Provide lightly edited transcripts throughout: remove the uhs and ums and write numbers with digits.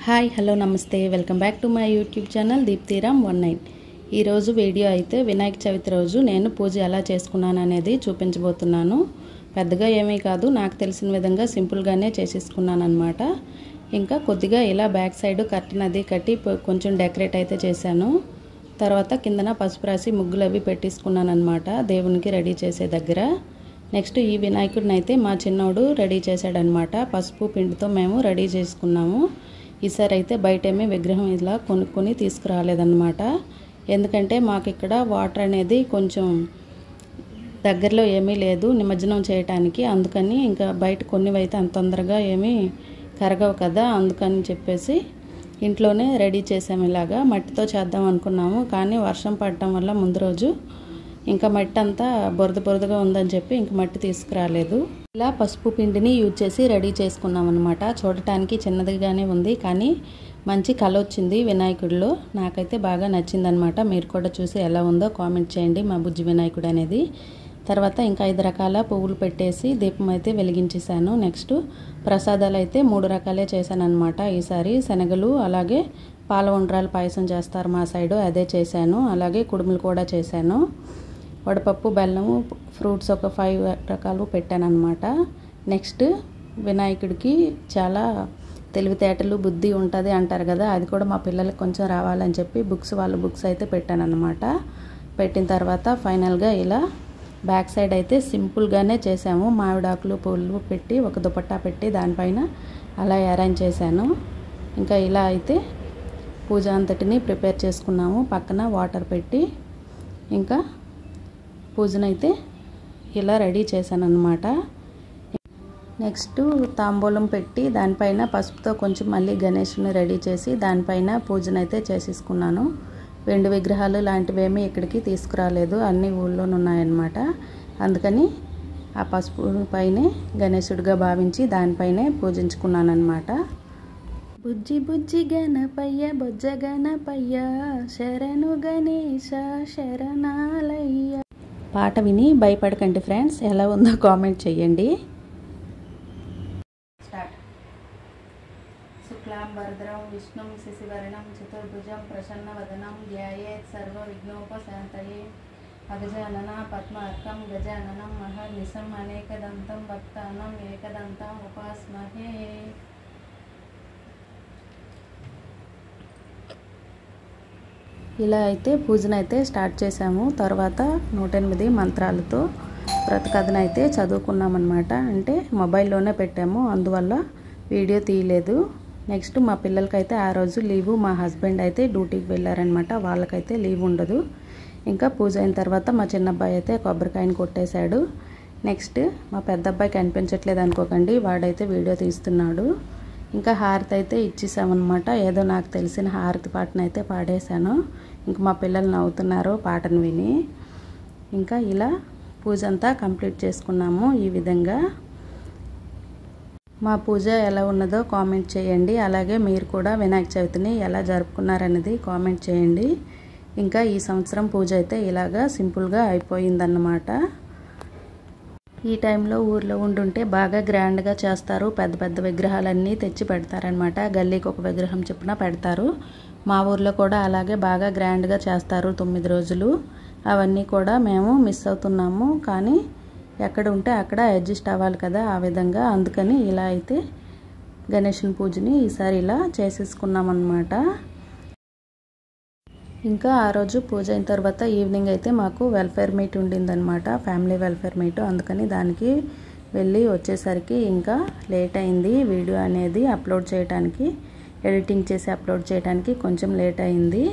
Hi hello నమస్తే welcome back to my YouTube channel Deepti Ram 19. ఈరోజు video అయితే వినాయక చవితి రోజు నేను పూజ ఎలా చేసుకున్నాను అనేది చూపించబోతున్నాను. పెద్దగా ఏమీ కాదు, నాకు తెలిసిన విధంగా సింపుల్గానే చేసేసుకున్నాను అనమాట. ఇంకా కొద్దిగా ఇలా బ్యాక్ సైడ్ కర్టన్ అది కట్టి కొంచెం డెకరేట్ అయితే చేశాను. తర్వాత కిందన పసుపు రాసి ముగ్గులు అవి పెట్టేసుకున్నాను అనమాట దేవునికి రెడీ చేసే దగ్గర. నెక్స్ట్ ఈ వినాయకుడిని అయితే మా చిన్నోడు రెడీ చేశాడనమాట. పసుపు పిండితో మేము రెడీ చేసుకున్నాము. ఈసారి అయితే బయటేమీ విగ్రహం ఇలా కొనుక్కొని తీసుకురాలేదన్నమాట. ఎందుకంటే మాకు ఇక్కడ వాటర్ అనేది కొంచెం దగ్గరలో ఏమీ లేదు నిమజ్జనం చేయడానికి. అందుకని ఇంకా బయట కొన్నివైతే అంత తొందరగా ఏమీ కరగవు కదా, అందుకని చెప్పేసి ఇంట్లోనే రెడీ చేసాము. ఇలాగా మట్టితో చేద్దాం అనుకున్నాము, కానీ వర్షం పడటం వల్ల ముందు రోజు ఇంకా మట్టి అంతా బురదగా ఉందని చెప్పి ఇంక మట్టి తీసుకురాలేదు. ఇలా పసుపు పిండిని యూజ్ చేసి రెడీ చేసుకున్నాం అనమాట. చూడటానికి చిన్నదిగానే ఉంది, కానీ మంచి కళ వచ్చింది వినాయకుడిలో. నాకైతే బాగా నచ్చిందనమాట. మీరు కూడా చూసి ఎలా ఉందో కామెంట్ చేయండి మా బుజ్జి వినాయకుడు అనేది. తర్వాత ఇంకా 5 రకాల పువ్వులు పెట్టేసి దీపం అయితే వెలిగించేసాను. నెక్స్ట్ ప్రసాదాలు అయితే 3 రకాలే చేశాను అనమాట. ఈసారి శనగలు అలాగే పాల ఉండ్రాలు పాయసం చేస్తారు మా సైడు, అదే చేశాను. అలాగే కుడుములు కూడా చేశాను. వడపప్పు, బెల్లము, ఫ్రూట్స్ ఒక 5 రకాలు పెట్టాను అనమాట. నెక్స్ట్ వినాయకుడికి చాలా తెలివితేటలు బుద్ధి ఉంటుంది అంటారు కదా, అది కూడా మా పిల్లలకి కొంచెం రావాలని చెప్పి వాళ్ళ బుక్స్ అయితే పెట్టాను అనమాట. పెట్టిన తర్వాత ఫైనల్గా ఇలా బ్యాక్ సైడ్ అయితే సింపుల్గానే చేసాము. మామిడాకులు పూలు పెట్టి ఒక దుపట్టా పెట్టి దానిపైన అలా అరేంజ్ చేశాను. ఇంకా ఇలా అయితే పూజ అంతటిని ప్రిపేర్ చేసుకున్నాము. పక్కన వాటర్ పెట్టి ఇంకా పూజనైతే ఇలా రెడీ చేశాను అనమాట. నెక్స్ట్ తాంబూలం పెట్టి దానిపైన పసుపుతో కొంచెం మళ్ళీ గణేషుని రెడీ చేసి దానిపైన పూజనైతే చేసేసుకున్నాను. వెండి విగ్రహాలు లాంటివేమీ ఇక్కడికి తీసుకురాలేదు, అన్నీ ఊళ్ళోనే ఉన్నాయన్నమాట. అందుకని ఆ పసుపు పైనే గణేశుడిగా భావించి దానిపైనే పూజించుకున్నాను అనమాట. బుజ్జి బుజ్జి గణపయ్య బొజ్జ గణపయ్య శరణు గణేశ శరణాలయ్య పాట విని భయపడకండి ఫ్రెండ్స్, ఎలా ఉందో కామెంట్ చేయండి. శుక్లాంబరధరం విష్ణుం శశివర్ణం చతుర్భుజం ప్రసన్నవదనం ధ్యాయేత్ సర్వ విఘ్నోపశాంతయే అగజానన పద్మార్కం గజాననం మహర్నిశం అనేకదంతం భక్తానం ఏకదంతం ఉపాస్మహే. ఇలా అయితే పూజనైతే స్టార్ట్ చేసాము. తర్వాత 108 మంత్రాలతో వ్రతకథను అయితే చదువుకున్నామన్నమాట. అంటే మొబైల్లోనే పెట్టాము, అందువల్ల వీడియో తీయలేదు. నెక్స్ట్ మా పిల్లలకైతే ఆ రోజు లీవు, మా హస్బెండ్ అయితే డ్యూటీకి వెళ్ళారనమాట, వాళ్ళకైతే లీవ్ ఉండదు. ఇంకా పూజ అయిన తర్వాత మా చిన్న అబ్బాయి అయితే కొబ్బరికాయని కొట్టేశాడు. నెక్స్ట్ మా పెద్ద అబ్బాయి కనిపించట్లేదు అనుకోకండి, వాడైతే వీడియో తీస్తున్నాడు. ఇంకా హారతి అయితే ఇచ్చేసామన్నమాట. ఏదో నాకు తెలిసిన హారతి పాటను అయితే పాడేశాను. ఇంకా మా పిల్లలు నవ్వుతున్నారు పాటను విని. ఇంకా ఇలా పూజ అంతా కంప్లీట్ చేసుకున్నాము. ఈ విధంగా మా పూజ ఎలా ఉన్నదో కామెంట్ చేయండి. అలాగే మీరు కూడా వినాయక చవితిని ఎలా జరుపుకున్నారనేది కామెంట్ చేయండి. ఇంకా ఈ సంవత్సరం పూజ అయితే ఇలాగా సింపుల్గా అయిపోయిందన్నమాట. ఈ టైంలో ఊర్లో ఉండుంటే బాగా గ్రాండ్గా చేస్తారు. పెద్ద పెద్ద విగ్రహాలన్నీ తెచ్చి పెడతారనమాట. గల్లీకి ఒక విగ్రహం చొప్పున పెడతారు. మా ఊర్లో కూడా అలాగే బాగా గ్రాండ్గా చేస్తారు 9 రోజులు. అవన్నీ కూడా మేము మిస్ అవుతున్నాము, కానీ ఎక్కడ ఉంటే అక్కడ అడ్జస్ట్ అవ్వాలి కదా, ఆ విధంగా. అందుకని ఇలా అయితే గణేశుని పూజని ఈసారి ఇలా చేసేసుకున్నాం అన్నమాట. ఇంకా ఆ రోజు పూజ అయిన తర్వాత ఈవినింగ్ అయితే మాకు వెల్ఫేర్ మీట్ ఉండిందనమాట, ఫ్యామిలీ వెల్ఫేర్ మీట్. అందుకని దానికి వెళ్ళి వచ్చేసరికి ఇంకా లేట్ అయింది. వీడియో అనేది అప్లోడ్ చేయడానికి, ఎడిటింగ్ చేసి అప్లోడ్ చేయడానికి కొంచెం లేట్ అయింది.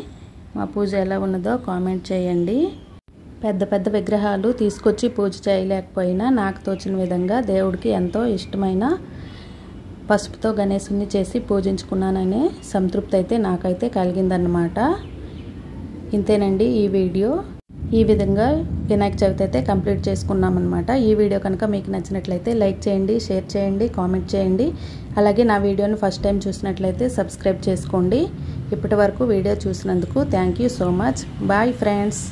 మా పూజ ఎలా ఉన్నదో కామెంట్ చేయండి. పెద్ద పెద్ద విగ్రహాలు తీసుకొచ్చి పూజ చేయలేకపోయినా నాకు తోచిన విధంగా దేవుడికి ఎంతో ఇష్టమైన పసుపుతో గణేశుని చేసి పూజించుకున్నాననే సంతృప్తి అయితే నాకైతే కలిగిందన్నమాట. ఇంతేనండి ఈ వీడియో. ఈ విధంగా వినాయక చవితి అయితే కంప్లీట్ చేసుకున్నామన్నమాట. ఈ వీడియో కనుక మీకు నచ్చినట్లయితే లైక్ చేయండి, షేర్ చేయండి, కామెంట్ చేయండి. అలాగే నా వీడియోని ఫస్ట్ టైం చూసినట్లయితే సబ్స్క్రైబ్ చేసుకోండి. ఇప్పటి వరకు వీడియో చూసినందుకు thank you so much. Bye friends.